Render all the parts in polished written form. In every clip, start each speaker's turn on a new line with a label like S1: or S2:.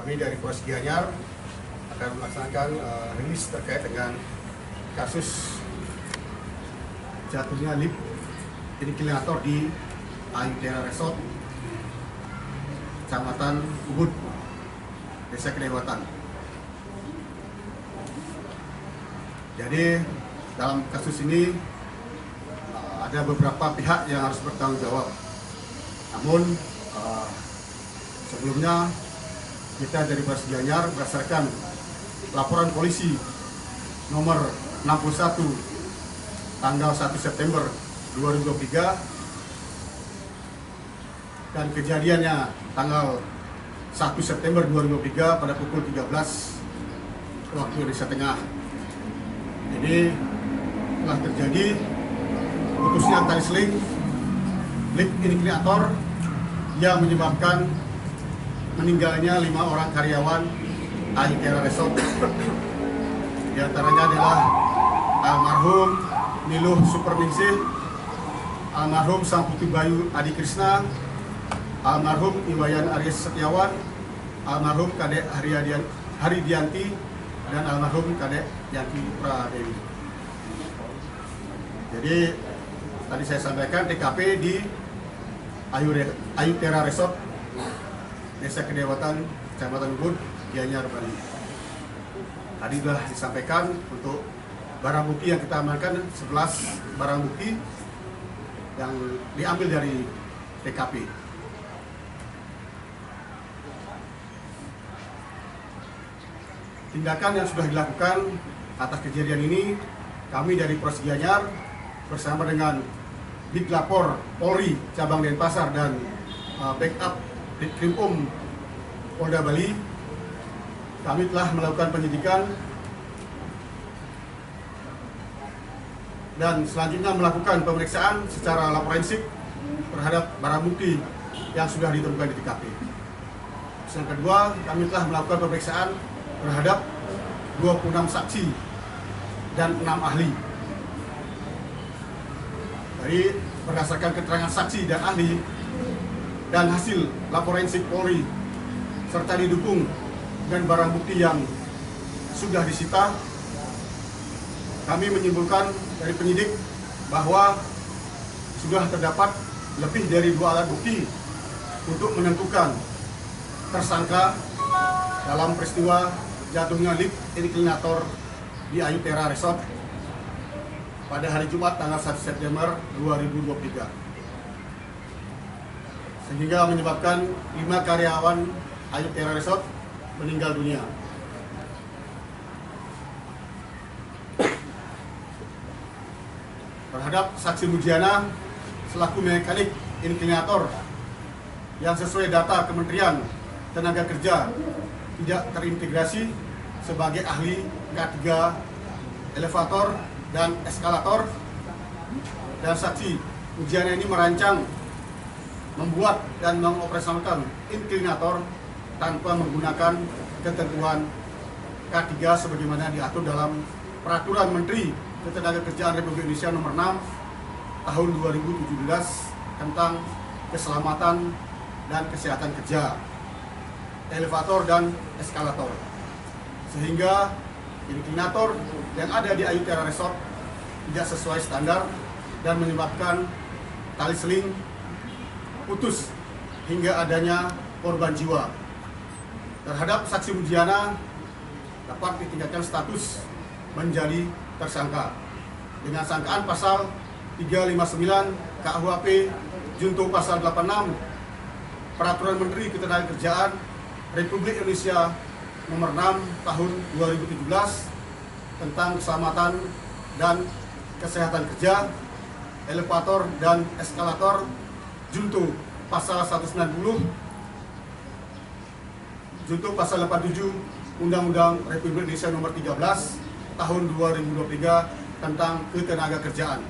S1: kami dari Polres Gianyar akan melaksanakan rilis terkait dengan kasus jatuhnya lift inklinator di Ayudera Resort, Kecamatan Ubud, Desa Kedewatan. Jadi dalam kasus ini ada beberapa pihak yang harus bertanggung jawab. Namun sebelumnya kita dari Polres Gianyar berdasarkan laporan polisi nomor 61 tanggal 1 September 2023 dan kejadiannya tanggal 1 September 2023 pada pukul 13 waktu Indonesia Tengah. Jadi telah terjadi putusnya tali seling lift inklinator yang menyebabkan meninggalnya 5 orang karyawan Ayudera Resort. Di antaranya adalah almarhum Niluh Superningsih, almarhum Sang Putri Bayu Adi Krisna, almarhum Iwayan Aries Setiawan, almarhum Kadek Haridianti, dan almarhum Kadek Yanti Pradewi. Jadi tadi saya sampaikan TKP di Ayudera Resort, Desa Kedewatan, Kecamatan Ubud, Gianyar, Bali. Tadi sudah disampaikan untuk barang bukti yang kita amankan, 11 barang bukti yang diambil dari TKP. Tindakan yang sudah dilakukan atas kejadian ini, kami dari Polres Gianyar bersama dengan Ditlapor Polri Cabang Denpasar dan backup Ditkrimum Polda Bali, kami telah melakukan penyidikan dan selanjutnya melakukan pemeriksaan secara forensik terhadap barang bukti yang sudah ditemukan di TKP. Yang kedua, kami telah melakukan pemeriksaan terhadap 26 saksi dan 6 ahli. Dari berdasarkan keterangan saksi dan ahli dan hasil laforensik Polri serta didukung dengan barang bukti yang sudah disita, kami menyimpulkan dari penyidik bahwa sudah terdapat lebih dari 2 alat bukti untuk menentukan tersangka dalam peristiwa jatuhnya lift inklinator di Ayudera Resort pada hari Jumat tanggal 1 September 2023, sehingga menyebabkan 5 karyawan Ayudera Resort meninggal dunia. Terhadap saksi Mujiana selaku mekanik inklinator yang sesuai data Kementerian Tenaga Kerja tidak terintegrasi sebagai ahli K3 elevator dan eskalator, dan saksi Mujiana ini merancang, membuat dan mengoperasionalkan inklinator tanpa menggunakan ketentuan K3 sebagaimana diatur dalam Peraturan Menteri Ketenagakerjaan Republik Indonesia Nomor 6 Tahun 2017 tentang keselamatan dan kesehatan kerja elevator dan eskalator, sehingga inklinator yang ada di Ayudera Resort tidak sesuai standar dan menyebabkan tali seling putus hingga adanya korban jiwa. Terhadap saksi Mujiana dapat ditingkatkan status menjadi tersangka dengan sangkaan pasal 359 KUHP junto pasal 86 Peraturan Menteri Ketenagakerjaan Republik Indonesia Nomor 6 Tahun 2017 tentang keselamatan dan kesehatan kerja elevator dan eskalator junto pasal 190 junto pasal 87 Undang-Undang Republik Indonesia Nomor 13 Tahun 2023 tentang ketenagakerjaan.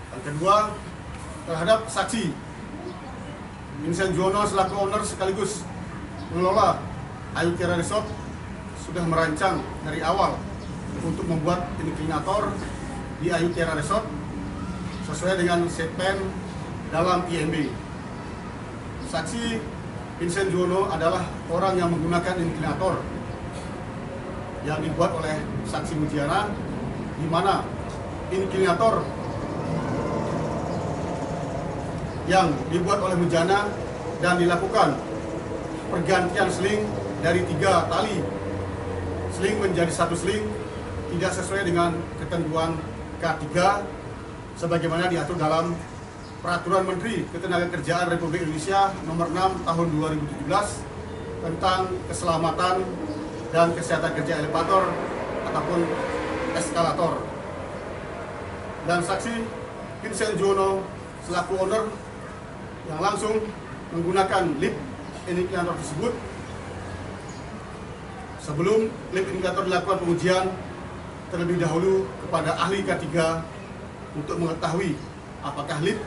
S1: Yang kedua, terhadap saksi Vincent Juwono selaku owner sekaligus mengelola Ayudera Resort sudah merancang dari awal untuk membuat inklinator di Ayudera Resort sesuai dengan setpen dalam IMB. Saksi Vincent Juwono adalah orang yang menggunakan inklinator yang dibuat oleh saksi Mujiana, di mana inklinator yang dibuat oleh Mujana dan dilakukan pergantian seling dari 3 tali seling menjadi 1 seling tidak sesuai dengan ketentuan K3 sebagaimana diatur dalam Peraturan Menteri Ketenagakerjaan Republik Indonesia Nomor 6 Tahun 2017 tentang keselamatan dan kesehatan kerja elevator ataupun eskalator. Dan saksi Vincent Juwono selaku owner yang langsung menggunakan lift inklinator tersebut. Sebelum lift inklinator dilakukan pengujian terlebih dahulu kepada ahli K3 untuk mengetahui apakah lift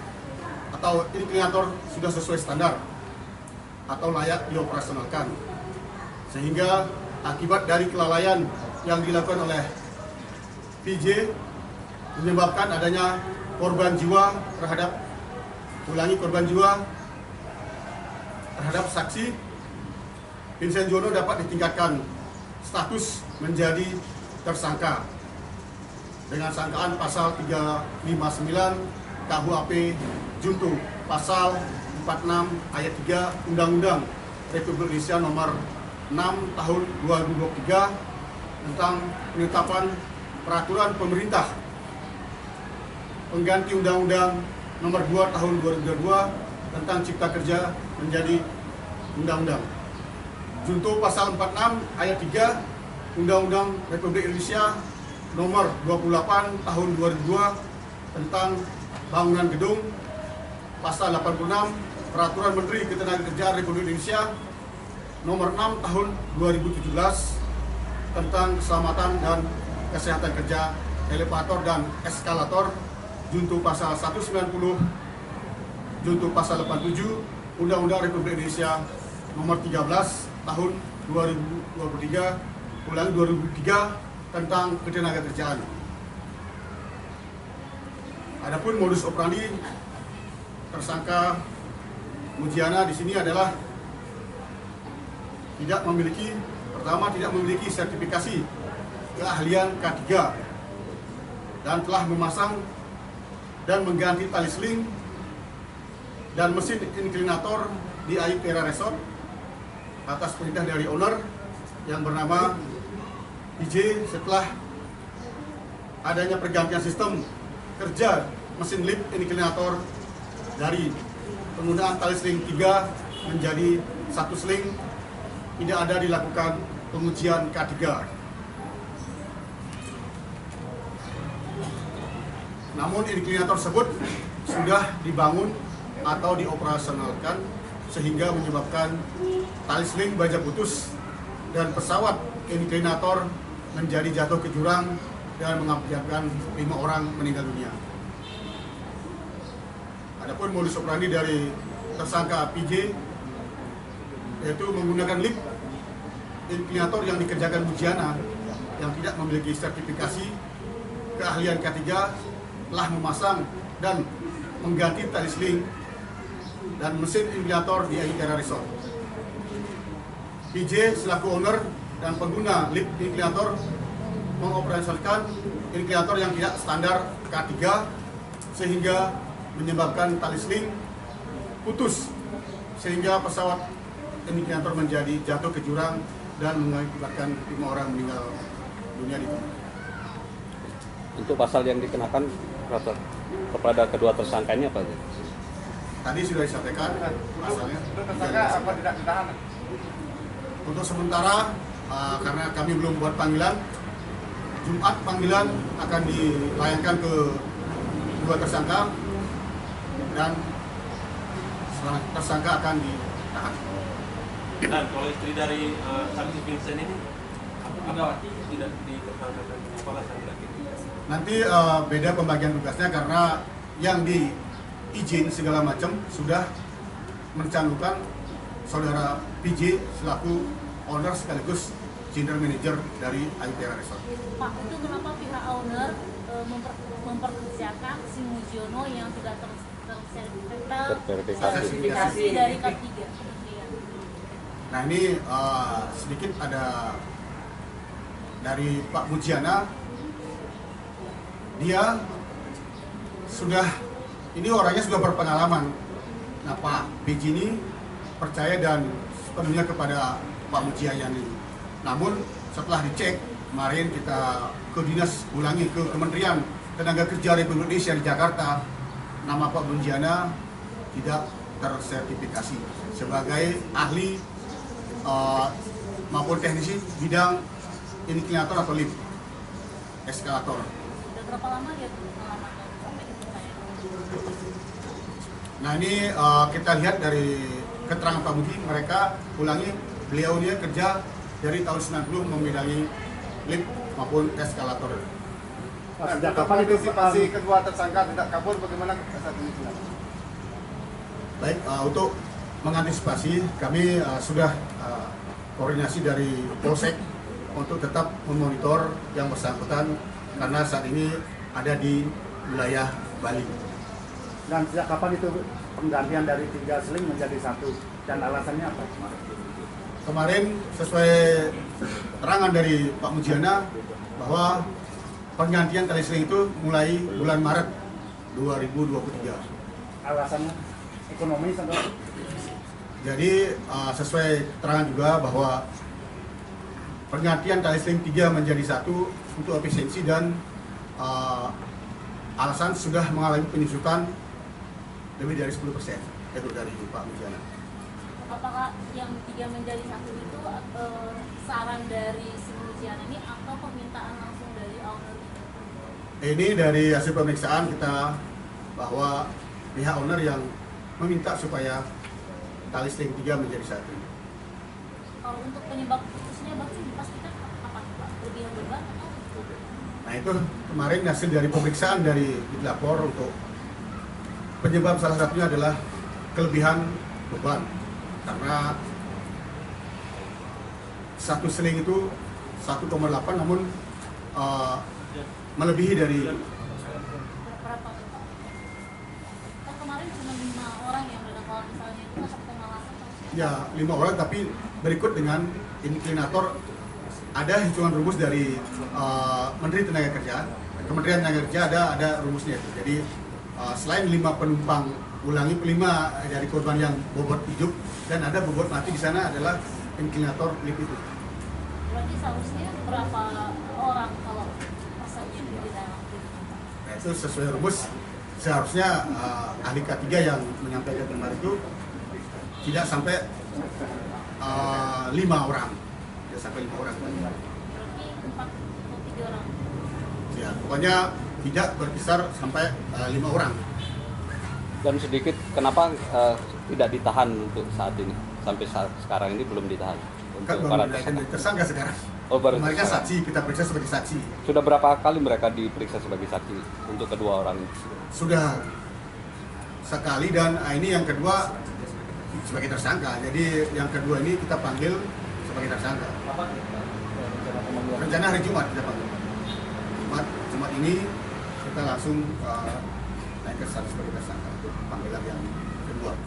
S1: atau inklinator sudah sesuai standar atau layak dioperasionalkan. Sehingga akibat dari kelalaian yang dilakukan oleh PJ menyebabkan adanya korban jiwa terhadap saksi Vincent Juwono dapat ditingkatkan status menjadi tersangka dengan sangkaan pasal 359 KUHP junto pasal 46 ayat 3 Undang-Undang Republik Indonesia Nomor 6 Tahun 2023 tentang penetapan peraturan pemerintah pengganti Undang-Undang Nomor 2 Tahun 2022 tentang Cipta Kerja menjadi undang-undang. Junto pasal 46 ayat 3 Undang-Undang Republik Indonesia Nomor 28 Tahun 2002 tentang bangunan gedung, pasal 86 Peraturan Menteri Ketenagakerjaan Republik Indonesia Nomor 6 Tahun 2017 tentang keselamatan dan kesehatan kerja elevator dan eskalator, junto pasal 190, junto pasal 87 Undang-Undang Republik Indonesia Nomor 13 Tahun 2023 ulangi 2003 tentang ketenagakerjaan. Adapun modus operandi tersangka Mujiana di sini adalah tidak memiliki sertifikasi keahlian K3 dan telah memasang dan mengganti tali seling dan mesin inklinator di Ayutera Resort atas perintah dari owner yang bernama PJ setelah adanya pergantian sistem kerja mesin lift inklinator dari penggunaan tali seling 3 menjadi 1 seling tidak ada dilakukan pengujian K3. Namun inklinator tersebut sudah dibangun atau dioperasionalkan sehingga menyebabkan tali seling baja putus dan pesawat inklinator menjadi jatuh ke jurang dan mengakibatkan 5 orang meninggal dunia. Adapun modus operandi dari tersangka PJ yaitu menggunakan lift inklinator yang dikerjakan Mujiana yang tidak memiliki sertifikasi keahlian K3 telah memasang dan mengganti tali seling dan mesin inklinator di Ayutera Resort. PJ selaku owner dan pengguna lift inklinator mengoperasionalkan inklinator yang tidak standar K3 sehingga menyebabkan tali seling putus sehingga pesawat inklinator menjadi jatuh ke jurang dan mengakibatkan 5 orang meninggal dunia di tempat.
S2: Untuk pasal yang dikenakan kepada kedua tersangka ini apa?
S1: Tadi sudah disampaikan pasalnya.
S3: Tersangka apa tidak ditahan?
S1: Untuk sementara karena kami belum buat panggilan, Jumat panggilan akan dilayangkan ke kedua tersangka dan tersangka akan ditahan.
S4: Dan kalau istri dari saksi Vincent ini apa tidak ditersangkakan alasan tidak gitu?
S1: Nanti beda pembagian tugasnya karena yang diizin segala macam sudah mencantumkan saudara PJ selaku owner sekaligus general manager dari Ayutera Resort.
S5: Pak, itu kenapa pihak owner memperkerjakan si Mujiono yang tidak tersertifikasi dari K3 kementerian?
S1: Nah ini sedikit ada dari Pak Mujiana, dia ini orangnya sudah berpengalaman. Nah Pak BJ ini percaya dan sepenuhnya kepada Pak Mujiana ini. Namun setelah dicek, kemarin kita ke dinas ulangi ke Kementerian Tenaga Kerja Republik Indonesia di Jakarta, nama Pak Mujiana tidak tersertifikasi sebagai ahli maupun teknisi bidang inklinator atau lift eskalator.
S5: Udah berapa lama dia pengalaman sampai dipercaya?
S1: Nah ini kita lihat dari keterangan Pak Budi, mereka beliau dia kerja dari tahun 90 membidangi lift maupun eskalator.
S3: Sejak kapan itu antisipasi kedua tersangka tidak kabur, bagaimana saat ini?
S1: Baik, untuk mengantisipasi kami sudah koordinasi dari Polsek untuk tetap memonitor yang bersangkutan karena saat ini ada di wilayah Bali.
S6: Dan sejak kapan itu penggantian dari 3 seling menjadi 1 dan alasannya apa?
S1: Kemarin sesuai terangan dari Pak Mujiana bahwa penggantian tali seling itu mulai bulan Maret 2023.
S6: Alasannya ekonomi atau?
S1: Jadi sesuai keterangan juga bahwa penggantian tali seling 3 menjadi 1 untuk efisiensi dan alasan sudah mengalami penyusutan lebih dari 10%. Itu dari Pak Mujiana.
S5: Apakah yang 3 menjadi 1 itu saran dari si Mujiana ini atau permintaan langsung dari owner?
S1: Ini dari hasil pemeriksaan kita bahwa pihak owner yang meminta supaya tali seling 3 menjadi 1.
S5: Kalau untuk penyebab putusnya berarti dipastikan apa Pak? Kelebihan beban atau?
S1: Nah itu kemarin hasil dari pemeriksaan dari lapor untuk penyebab salah satunya adalah kelebihan beban karena satu seling itu 1,8 namun melebihi dari
S5: Berapa Pak? Kan kemarin cuma 5 orang yang berada, kalau misalnya itu masuk pengalaman.
S1: ya 5 orang, tapi berikut dengan inklinator ada hitungan rumus dari Menteri Tenaga Kerja, Kementerian Tenaga Kerja ada rumusnya itu. Jadi selain 5 penumpang ulangi, 5 dari korban yang bobot hidup dan ada bobot mati di sana adalah inklinator lift itu.
S5: Berarti seharusnya berapa orang kalau persennya di dalam lift?
S1: Nah, itu sesuai rumus seharusnya ahli K3 yang menyampaikan kemarin itu tidak sampai 5 orang, tidak sampai 5 orang.
S5: Berarti 4 atau 3 orang?
S1: Ya, pokoknya tidak berkisar sampai 5 orang.
S2: Dan sedikit, kenapa tidak ditahan untuk saat ini? Sampai sekarang ini belum ditahan
S1: Kan
S2: untuk
S1: baru
S2: para
S1: dinaikkan
S2: tersangka.
S1: jadi tersangka sekarang.
S2: Oh, baru
S1: Kemarin kan
S2: tersangka.
S1: saksi, kita periksa sebagai saksi.
S2: Sudah berapa kali mereka diperiksa sebagai saksi untuk kedua orang ini?
S1: Sudah sekali dan ini yang kedua sebagai tersangka. Jadi yang kedua ini kita panggil sebagai tersangka. Rencana hari Jumat kita panggil. Jumat ini kita langsung naik ke status sebagai tersangka untuk panggilan yang kedua.